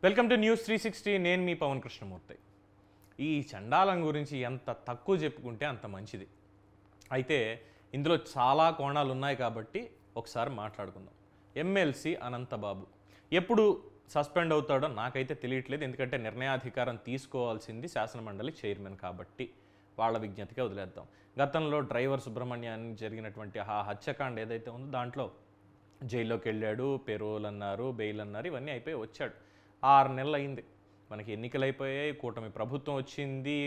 Welcome to news 360. నేను మీ పవన్ కృష్ణమూర్తి. ఈ చండాలం గురించి ఎంత తక్కువ చెప్పుకుంటే అంత మంచిది. అయితే ఇందులో చాలా కోణాలు ఉన్నాయి కాబట్టి ఒకసారి మాట్లాడుకుందాం. ఎమ్మెల్సీ అనంతబాబు ఎప్పుడు సస్పెండ్ అవుతాడో నాకైతే తెలియట్లేదు. ఎందుకంటే నిర్ణయాధికారం తీసుకోవాల్సింది శాసనమండలి చైర్మన్ కాబట్టి వాళ్ళ విజ్ఞతగా వదిలేద్దాం. గతంలో డ్రైవర్ సుబ్రహ్మణ్యానికి జరిగినటువంటి ఆ హత్యాకాండ ఏదైతే ఉందో దాంట్లో జైల్లోకి వెళ్ళాడు, పెరోల్ అన్నారు, బెయిల్ అన్నారు, ఇవన్నీ అయిపోయి వచ్చాడు. 6 నెలలు అయింది. మనకి ఎన్నికలు అయిపోయాయి, కూటమి ప్రభుత్వం వచ్చింది,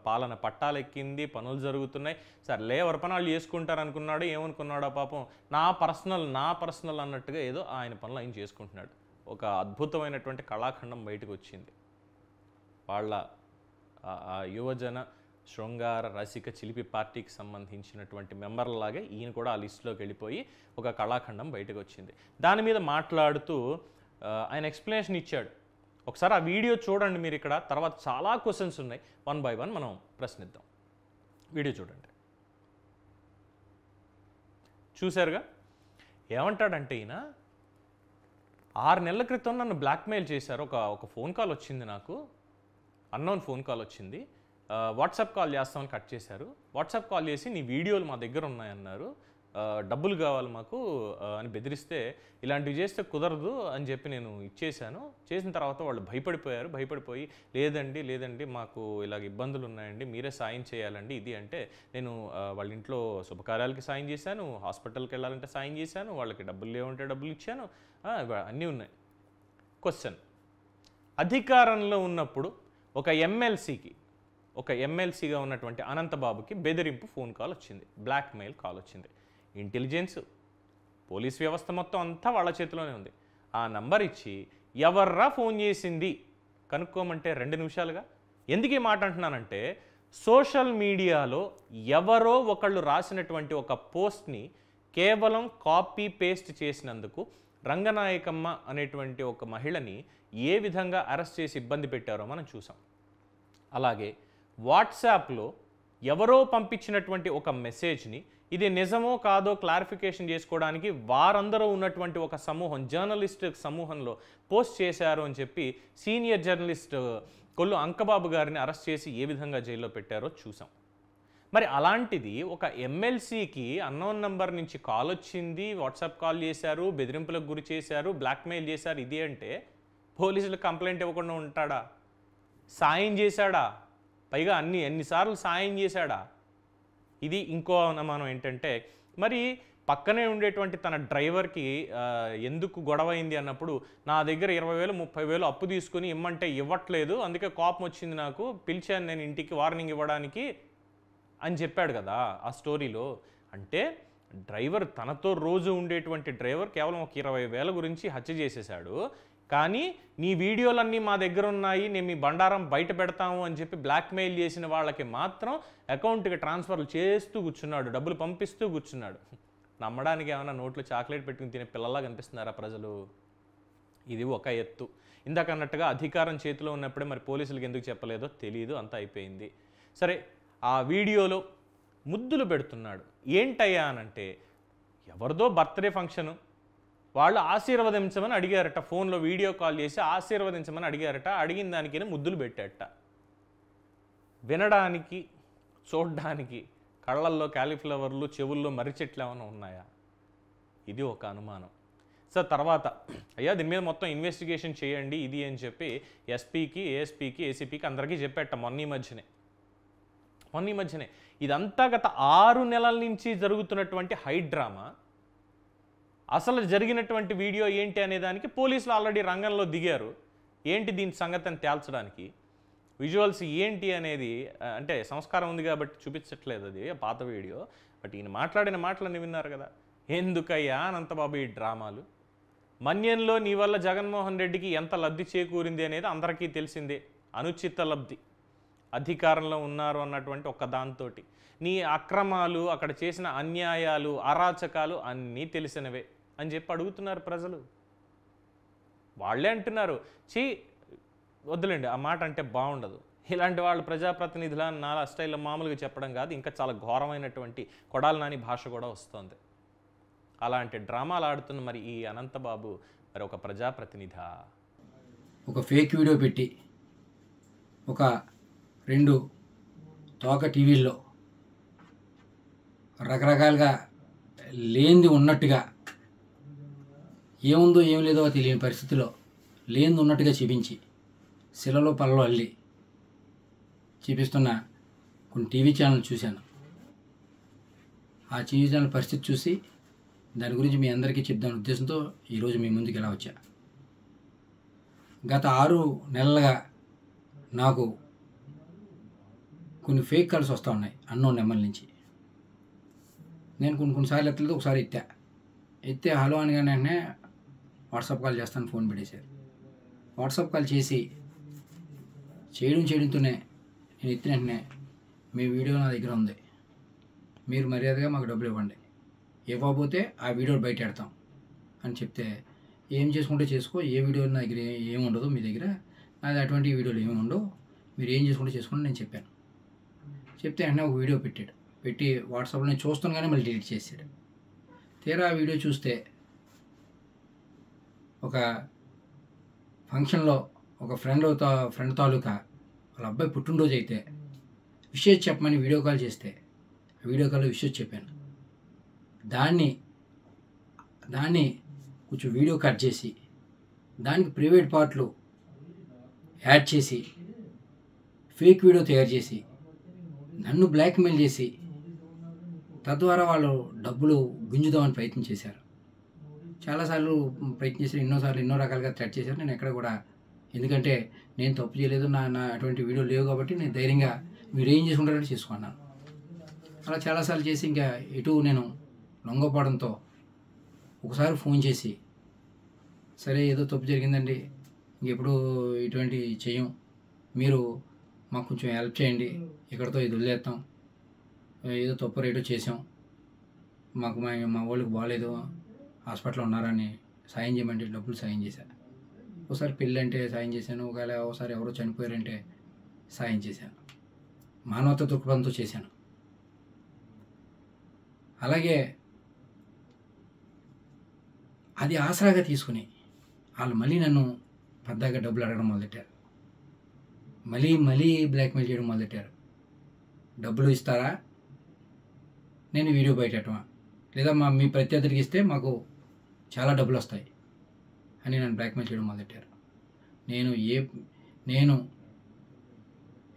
పాలన పట్టాలెక్కింది, పనులు జరుగుతున్నాయి. సర్లే ఎవరి పని వాళ్ళు చేసుకుంటారు అనుకున్నాడు. ఏమనుకున్నాడో పాపం నా పర్సనల్ అన్నట్టుగా ఏదో ఆయన పనులు ఆయన చేసుకుంటున్నాడు. ఒక అద్భుతమైనటువంటి కళాఖండం బయటకు వచ్చింది. వాళ్ళ యువజన శృంగార రసిక చిలిపి పార్టీకి సంబంధించినటువంటి మెంబర్లాగే ఈయన కూడా ఆ లిస్టులోకి వెళ్ళిపోయి ఒక కళాఖండం బయటకు వచ్చింది. దాని మీద మాట్లాడుతూ ఆయన ఎక్స్ప్లెనేషన్ ఇచ్చాడు. ఒకసారి ఆ వీడియో చూడండి మీరు. ఇక్కడ తర్వాత చాలా క్వశ్చన్స్ ఉన్నాయి, 1 by 1 మనం ప్రశ్నిద్దాం. వీడియో చూడండి. చూశారుగా ఏమంటాడంటే ఈయన 6 నెలల క్రితం నన్ను బ్లాక్మెయిల్ చేశారు. ఒక ఫోన్ కాల్ వచ్చింది, నాకు అన్నోన్ ఫోన్ కాల్ వచ్చింది. వాట్సాప్ కాల్ చేస్తామని కట్ చేశారు. వాట్సాప్ కాల్ చేసి నీ వీడియోలు మా దగ్గర ఉన్నాయన్నారు, డబ్బులు కావాలి మాకు అని బెదిరిస్తే ఇలాంటివి చేస్తే కుదరదు అని చెప్పి నేను ఇచ్చేశాను. చేసిన తర్వాత వాళ్ళు భయపడిపోయి లేదండి మాకు ఇలాగ ఇబ్బందులు ఉన్నాయండి, మీరే సాయం చేయాలండి ఇది అంటే నేను వాళ్ళ ఇంట్లో శుభకార్యాలకి సాయం చేశాను, హాస్పిటల్కి వెళ్ళాలంటే సాయం చేశాను, వాళ్ళకి డబ్బులు లేవంటే డబ్బులు ఇచ్చాను, అన్నీ ఉన్నాయి. క్వశ్చన్, అధికారంలో ఉన్నప్పుడు ఒక ఎమ్మెల్సీగా ఉన్నటువంటి అనంతబాబుకి బెదిరింపు ఫోన్ కాల్ వచ్చింది, బ్లాక్మెయిల్ కాల్ వచ్చింది. ఇంటెలిజెన్స్, పోలీస్ వ్యవస్థ మొత్తం అంతా వాళ్ళ చేతిలోనే ఉంది. ఆ నంబర్ ఇచ్చి ఎవర్రా ఫోన్ చేసింది కనుక్కోమంటే 2 నిమిషాలుగా. ఎందుకు ఈ మాట అంటున్నానంటే సోషల్ మీడియాలో ఎవరో ఒకళ్ళు రాసినటువంటి ఒక పోస్ట్ని కేవలం కాపీ పేస్ట్ చేసినందుకు రంగనాయకమ్మ అనేటువంటి ఒక మహిళని ఏ విధంగా అరెస్ట్ చేసి ఇబ్బంది పెట్టారో మనం చూసాం. అలాగే వాట్సాప్లో ఎవరో పంపించినటువంటి ఒక మెసేజ్ని ఇది నిజమో కాదో క్లారిఫికేషన్ చేసుకోవడానికి వారందరూ ఉన్నటువంటి ఒక సమూహం, జర్నలిస్ట్ సమూహంలో పోస్ట్ చేశారు అని చెప్పి సీనియర్ జర్నలిస్ట్ కొల్లు అంకబాబు గారిని అరెస్ట్ చేసి ఏ విధంగా జైల్లో పెట్టారో చూసాం. మరి అలాంటిది ఒక ఎమ్మెల్సీకి అన్నోన్ నంబర్ నుంచి కాల్ వచ్చింది, వాట్సాప్ కాల్ చేశారు, బెదిరింపులకు గురి చేశారు, బ్లాక్మెయిల్ చేశారు, ఇది అంటే పోలీసులు కంప్లైంట్ ఇవ్వకుండా ఉంటాడా? సాయం చేశాడా? పైగా ఎన్నిసార్లు సాయం చేశాడా? ఇది ఇంకో అనుమానం ఏంటంటే మరి పక్కనే ఉండేటువంటి తన డ్రైవర్కి ఎందుకు గొడవ అయింది అన్నప్పుడు నా దగ్గర 20,000 30,000 అప్పు తీసుకుని ఇమ్మంటే ఇవ్వట్లేదు, అందుకే కోపం వచ్చింది, నాకు పిలిచాను నేను ఇంటికి వార్నింగ్ ఇవ్వడానికి అని చెప్పాడు కదా ఆ స్టోరీలో. అంటే డ్రైవర్, తనతో రోజు ఉండేటువంటి డ్రైవర్ కేవలం ఒక 20,000 గురించి హత్య చేసేసాడు. కానీ నీ వీడియోలన్నీ మా దగ్గర ఉన్నాయి, నేను మీ బండారం బయట పెడతాము అని చెప్పి బ్లాక్మెయిల్ చేసిన వాళ్ళకి మాత్రం అకౌంట్కి ట్రాన్స్ఫర్లు చేస్తూ కూర్చున్నాడు, డబ్బులు పంపిస్తూ కూర్చున్నాడు. నమ్మడానికి ఏమైనా నోట్లో చాక్లెట్ పెట్టుకుని తినే పిల్లల్లా కనిపిస్తున్నారా ప్రజలు? ఇది ఒక ఎత్తు. ఇందాక అన్నట్టుగా అధికారం చేతిలో ఉన్నప్పుడే మరి పోలీసులకు ఎందుకు చెప్పలేదో తెలియదు, అంతా అయిపోయింది. సరే, ఆ వీడియోలో ముద్దులు పెడుతున్నాడు. ఏంటయ్యా అనంటే ఎవరిదో బర్త్డే ఫంక్షను, వాళ్ళు ఆశీర్వదించమని అడిగారట, ఫోన్లో వీడియో కాల్ చేసి ఆశీర్వదించమని అడిగారట. అడిగిన దానికి ముద్దులు పెట్టారట. వినడానికి, చూడడానికి కళ్ళల్లో క్యాలీఫ్లవర్లు, చెవుల్లో మర్రి చెట్లు ఏమైనా ఉన్నాయా? ఇది ఒక అనుమానం. సో తర్వాత అయ్యా దీని మీద మొత్తం ఇన్వెస్టిగేషన్ చేయండి ఇది అని చెప్పి ఎస్పీకి, ఏఎస్పీకి, ఏసీపీకి అందరికీ చెప్పేట మొన్న ఈ మధ్యనే. ఇదంతా గత 6 నెలల నుంచి జరుగుతున్నటువంటి హై డ్రామా. అసలు జరిగినటువంటి వీడియో ఏంటి అనే దానికి పోలీసులు ఆల్రెడీ రంగంలో దిగారు. ఏంటి దీని సంగతిని తేల్చడానికి. విజువల్స్ ఏంటి అనేది అంటే సంస్కారం ఉంది కాబట్టి చూపించట్లేదు, అది పాత వీడియో. బట్ ఈయన మాట్లాడిన మాటలన్నీ విన్నారు కదా. ఎందుకయ్యా అనంతబాబు ఈ డ్రామాలు? మన్యంలో నీ వల్ల జగన్మోహన్ రెడ్డికి ఎంత లబ్ధి చేకూరింది అనేది అందరికీ తెలిసిందే. అనుచిత లబ్ధి, అధికారంలో ఉన్నారు అన్నటువంటి ఒక్క దాంతో నీ అక్రమాలు, అక్కడ చేసిన అన్యాయాలు, అరాచకాలు అన్నీ తెలిసినవే అని చెప్పి అడుగుతున్నారు ప్రజలు. వాళ్ళే అంటున్నారు, వద్దులేండి ఆ మాట అంటే బాగుండదు, ఇలాంటి వాళ్ళు ప్రజాప్రతినిధుల నా స్టైల్లో మామూలుగా చెప్పడం కాదు, ఇంకా చాలా ఘోరమైనటువంటి కొడాలి నాని భాష కూడా వస్తుంది. అలాంటి డ్రామాలు ఆడుతున్న మరి ఈ అనంతబాబు మరి ఒక ప్రజాప్రతినిధా? ఒక ఫేక్ వీడియో పెట్టి ఒక 2 తోక టీవీల్లో రకరకాలుగా లేనిది ఉన్నట్టుగా, ఏముందో ఏం లేదో తెలియని పరిస్థితిలో లేనిది ఉన్నట్టుగా చూపించి శిలలో పల్లలో అల్లి చూపిస్తున్న కొన్ని టీవీ ఛానల్ చూశాను. ఆ టీవీ ఛానల్ పరిస్థితి చూసి దాని గురించి మీ అందరికీ చెప్దాని ఉద్దేశంతో ఈరోజు మీ ముందుకు ఇలా వచ్చా. గత 6 నెలలుగా నాకు కొన్ని ఫేక్ కాల్స్ వస్తూ ఉన్నాయి అన్నోన్ నెంబర్ నుంచి. నేను కొన్నిసార్లు ఎత్తలేదు, ఒకసారి ఎత్తే హలో అనగానే వెంటనే వాట్సాప్ కాల్ చేస్తాను ఫోన్ పెట్టేశారు. వాట్సాప్ కాల్ చేయడంతోనే నేను ఎత్తిన వెంటనే మీ వీడియో నా దగ్గర ఉంది, మీరు మర్యాదగా మాకు డబ్బులు ఇవ్వండి, ఇవ్వకపోతే ఆ వీడియో బయట పెడతాం అని చెప్తే, ఏం చేసుకుంటే చేసుకో, ఏ వీడియో నా దగ్గర ఏమి ఉండదు, మీ దగ్గర నాది అటువంటి వీడియోలు ఏమి ఉండవు, మీరు ఏం చేసుకుంటే చేసుకోండి నేను చెప్పాను. చెప్తే వెంటనే ఒక వీడియో పెట్టి వాట్సాప్లో నేను చూస్తాను కానీ మళ్ళీ డిలీట్ చేసాడు. తీరా ఆ వీడియో చూస్తే ఒక ఫంక్షన్లో ఒక ఫ్రెండ్ తాలూకా వాళ్ళ అబ్బాయి పుట్టినరోజు అయితే విషయం చెప్పమని వీడియో కాల్ చేస్తే ఆ వీడియో కాల్లో విషయం చెప్పాను. దాన్ని కొంచెం వీడియో కట్ చేసి దానికి ప్రైవేట్ పార్ట్లు యాడ్ చేసి ఫేక్ వీడియో తయారు చేసి నన్ను బ్లాక్మెయిల్ చేసి తద్వారా వాళ్ళు డబ్బులు గుంజుదామని ప్రయత్నం చేశారు. చాలాసార్లు ప్రయత్నం చేశారు, ఎన్నో రకాలుగా థ్రెట్ చేశారు. నేను ఎక్కడ కూడా, ఎందుకంటే నేను తప్పు చేయలేదు, నా అటువంటి వీడియో లేవు కాబట్టి నేను ధైర్యంగా మీరు ఏం చేసుకుంటారంటే చేసుకున్నాను. అలా చాలాసార్లు చేసి ఇంకా ఎటు నేను లొంగపోవడంతో ఒకసారి ఫోన్ చేసి, సరే ఏదో తప్పు జరిగిందండి, ఇంకెప్పుడు ఇటువంటి చెయ్యం, మీరు మాకు కొంచెం హెల్ప్ చేయండి, ఇక్కడితో ఇది వదిలేస్తాం, ఏదో తప్పు రేటో చేసాం, మాకు మా వాళ్ళకి బాగాలేదు, హాస్పిటల్లో ఉన్నారని సాయం చేయమంటే డబ్బులు సాయం చేశాను. ఒకసారి పెళ్ళి అంటే సాయం చేశాను, ఒకసారి ఎవరో చనిపోయారంటే సాయం చేశాను, మానవత దృక్పథంతో చేశాను. అలాగే అది ఆసరాగా తీసుకుని వాళ్ళు మళ్ళీ నన్ను పెద్దగా డబ్బులు అడగడం మొదలెట్టారు, మళ్ళీ బ్లాక్మెయిల్ చేయడం మొదలెట్టారు. డబ్బులు ఇస్తారా, నేను వీడియో బయటమా, లేదా మీ ప్రత్యర్థులకి ఇస్తే మాకు చాలా డబ్బులు వస్తాయి అని నన్ను బ్లాక్మెయిల్ చేయడం మొదలెట్టారు. నేను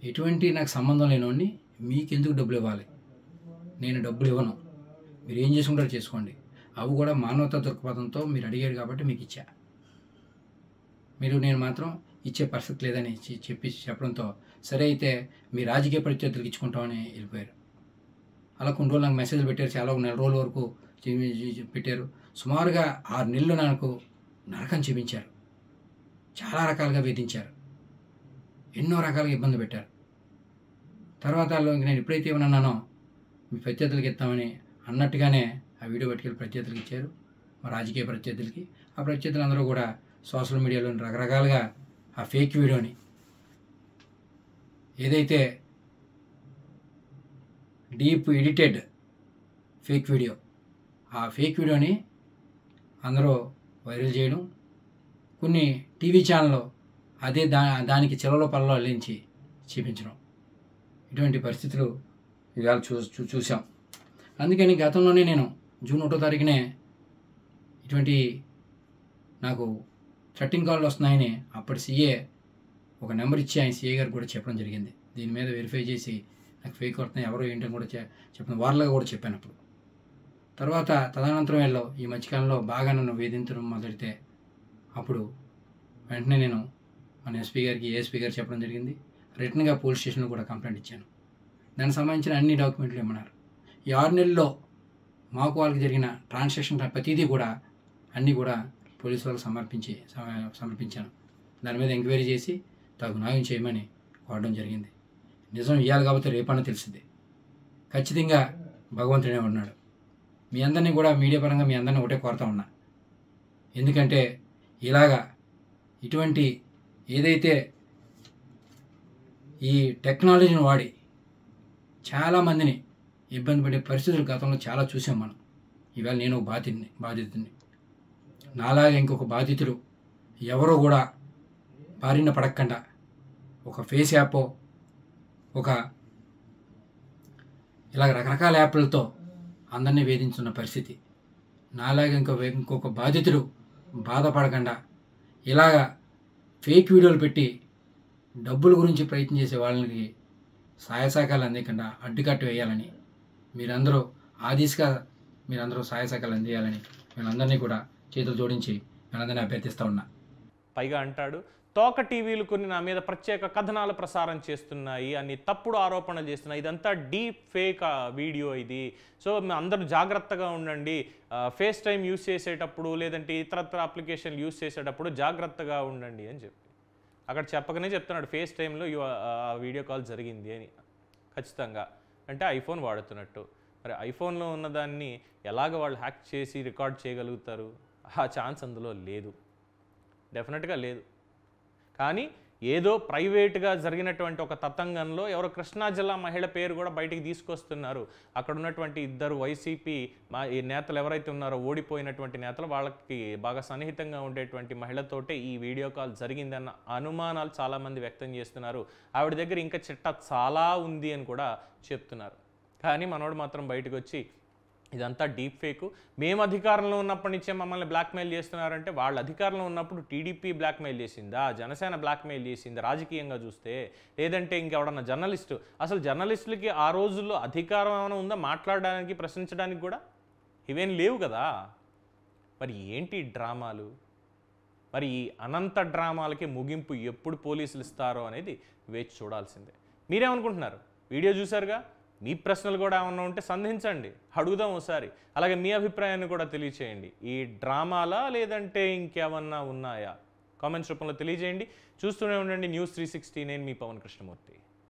ఎటువంటి నాకు సంబంధం లేనివాడిని మీకెందుకు డబ్బులు ఇవ్వాలి, నేను డబ్బులు ఇవ్వను, మీరు ఏం చేసుకుంటారో చేసుకోండి, అవి కూడా మానవతా దృక్పథంతో మీరు అడిగారు కాబట్టి మీకు ఇచ్చా, నేను మాత్రం ఇచ్చే పరిస్థితి లేదని చెప్పడంతో సరే అయితే మీ రాజకీయ ప్రత్యర్థులకు ఇచ్చుకుంటామని వెళ్ళిపోయారు. అలా కొన్ని రోజులు నాకు మెసేజ్లు పెట్టారు, చాలా 1 నెల రోజుల వరకు పెట్టారు. సుమారుగా 6 నెలలు నాకు నరకం చూపించారు, చాలా రకాలుగా వేధించారు, ఎన్నో రకాలుగా ఇబ్బంది పెట్టారు. తర్వాత నేను ఎప్పుడైతే ఏమన్నానో మీ ప్రత్యర్థులకి ఇస్తామని అన్నట్టుగానే ఆ వీడియో పట్టుకెళ్ళి ప్రత్యర్థులకి ఇచ్చారు, మా రాజకీయ ప్రత్యర్థులకి. ఆ ప్రత్యర్థులందరూ కూడా సోషల్ మీడియాలో రకరకాలుగా ఆ ఫేక్ వీడియోని, ఏదైతే డీప్ ఎడిటెడ్ ఫేక్ వీడియో, ఆ ఫేక్ వీడియోని అందరూ వైరల్ చేయడం, కొన్ని టీవీ ఛానల్లో అదే దానికి చెలలో పల్లలో అల్లించి చూపించడం, ఇటువంటి పరిస్థితులు ఇవాళ చూసాం. అందుకని గతంలోనే నేను జూన్ 1వ తారీఖునే ఇటువంటి నాకు థ్రెట్టింగ్ కాల్ వస్తున్నాయని అప్పటి సీఏ ఒక నెంబర్ ఇచ్చి ఆయన సీఏ గారికి కూడా చెప్పడం జరిగింది. దీని మీద వెరిఫై చేసి నాకు ఫేక్ వస్తున్నాయి, ఎవరో ఏంటని కూడా చెప్పిన వార్తలుగా కూడా చెప్పాను అప్పుడు. తర్వాత తదనంతరం వెళ్ళో ఈ మధ్యకాలంలో బాగా నన్ను వేధించడం మొదలెడితే అప్పుడు వెంటనే నేను మన ఎస్పీ గారికి, ఏఎస్పీ గారు చెప్పడం జరిగింది. రిటర్న్గా పోలీస్ స్టేషన్లో కూడా కంప్లైంట్ ఇచ్చాను. దానికి సంబంధించిన అన్ని డాక్యుమెంట్లు ఇమ్మన్నారు. ఈ 6 నెలల్లో మాకు వాళ్ళకి జరిగిన ట్రాన్సాక్షన్ ప్రతిదీ కూడా అన్నీ కూడా పోలీసు వాళ్ళకి సమర్పించాను. దాని మీద ఎంక్వైరీ చేసి తగు న్యాయం చేయమని కోరడం జరిగింది. నిజం ఇవ్వాలి కాబట్టి రేపన్నా తెలిసింది. ఖచ్చితంగా భగవంతుడే ఉన్నాడు. మీ అందరినీ కూడా మీడియా పరంగా మీ అందరినీ ఒకటే కోరుతా ఉన్నా. ఎందుకంటే ఇలాగా ఇటువంటి ఏదైతే ఈ టెక్నాలజీని వాడి చాలామందిని ఇబ్బంది పడే పరిస్థితులు గతంలో చాలా చూసాం మనం. ఇవాళ నేను బాధితుడిని, నాలాగా ఇంకొక బాధితుడు ఎవరో కూడా బారిన పడకుండా ఒక ఫేస్ యాప్, ఒక ఇలా రకరకాల యాప్లతో అందరినీ వేధించున్న పరిస్థితి. నాలాగా ఇంకొక బాధితుడు బాధపడకుండా ఇలాగా ఫేక్ వీడియోలు పెట్టి డబ్బుల గురించి ప్రయత్నం చేసే వాళ్ళకి సహాయ సహకారాలు అందకుండా అడ్డుకట్ట వేయాలని మీరందరూ ఆ దిశగా మీరందరూ సహాయ సహకారాలు అందియాలని వీళ్ళందరినీ కూడా చేతులు జోడించి వీళ్ళందరినీ అభ్యర్థిస్తూ ఉన్నా. పైగా అంటాడు, తోక టీవీలు కొన్ని నా మీద ప్రత్యేక కథనాలు ప్రసారం చేస్తున్నాయి అని తప్పుడు ఆరోపణలు చేస్తున్నాయి, ఇదంతా డీప్ ఫేక్ వీడియో ఇది, సో అందరూ జాగ్రత్తగా ఉండండి, ఫేస్ టైం యూస్ చేసేటప్పుడు లేదంటే ఇతరత్ర అప్లికేషన్లు యూస్ చేసేటప్పుడు జాగ్రత్తగా ఉండండి అని చెప్పి అక్కడ చెప్పకనే చెప్తున్నాడు ఫేస్ టైంలో వీడియో కాల్ జరిగింది అని. ఖచ్చితంగా అంటే ఐఫోన్ వాడుతున్నట్టు. మరి ఐఫోన్లో ఉన్నదాన్ని ఎలాగ వాళ్ళు హ్యాక్ చేసి రికార్డ్ చేయగలుగుతారు? ఆ ఛాన్స్ అందులో లేదు, డెఫినెట్గా లేదు. కానీ ఏదో ప్రైవేట్గా జరిగినటువంటి ఒక తతంగంలో ఎవరో కృష్ణా జిల్లా మహిళ పేరు కూడా బయటికి తీసుకొస్తున్నారు. అక్కడ ఉన్నటువంటి ఇద్దరు వైసీపీ ఈ నేతలు ఎవరైతే ఉన్నారో ఓడిపోయినటువంటి నేతలు, వాళ్ళకి బాగా సన్నిహితంగా ఉండేటువంటి మహిళతోటే ఈ వీడియో కాల్ జరిగిందన్న అనుమానాలు చాలామంది వ్యక్తం చేస్తున్నారు. ఆవిడ దగ్గర ఇంకా చిట్టా చాలా ఉంది అని కూడా చెప్తున్నారు. కానీ మనోడు మాత్రం బయటకు వచ్చి ఇదంతా డీప్ ఫేక్, మేము అధికారంలో ఉన్నప్పటి నుంచే మమ్మల్ని బ్లాక్మెయిల్ చేస్తున్నారంటే వాళ్ళు అధికారంలో ఉన్నప్పుడు టీడీపీ బ్లాక్మెయిల్ చేసిందా, జనసేన బ్లాక్మెయిల్ చేసిందా రాజకీయంగా చూస్తే, లేదంటే ఇంకెవడన్నా జర్నలిస్టు? అసలు జర్నలిస్టులకి ఆ రోజుల్లో అధికారం ఏమైనా ఉందా మాట్లాడడానికి, ప్రశ్నించడానికి కూడా? ఇవేం లేవు కదా. మరి ఏంటి డ్రామాలు? మరి ఈ అనంత డ్రామాలకి ముగింపు ఎప్పుడు పోలీసులు ఇస్తారో అనేది వేచి చూడాల్సిందే. మీరేమనుకుంటున్నారు? వీడియో చూసారుగా, మీ ప్రశ్నలు కూడా ఏమన్నా ఉంటే సంధించండి, అడుగుదాం ఒకసారి. అలాగే మీ అభిప్రాయాన్ని కూడా తెలియచేయండి. ఈ డ్రామాలా లేదంటే ఇంకేమన్నా ఉన్నాయా? కామెంట్స్ రూపంలో తెలియజేయండి. చూస్తూనే ఉండండి News 360. నేను మీ పవన్ కృష్ణమూర్తి.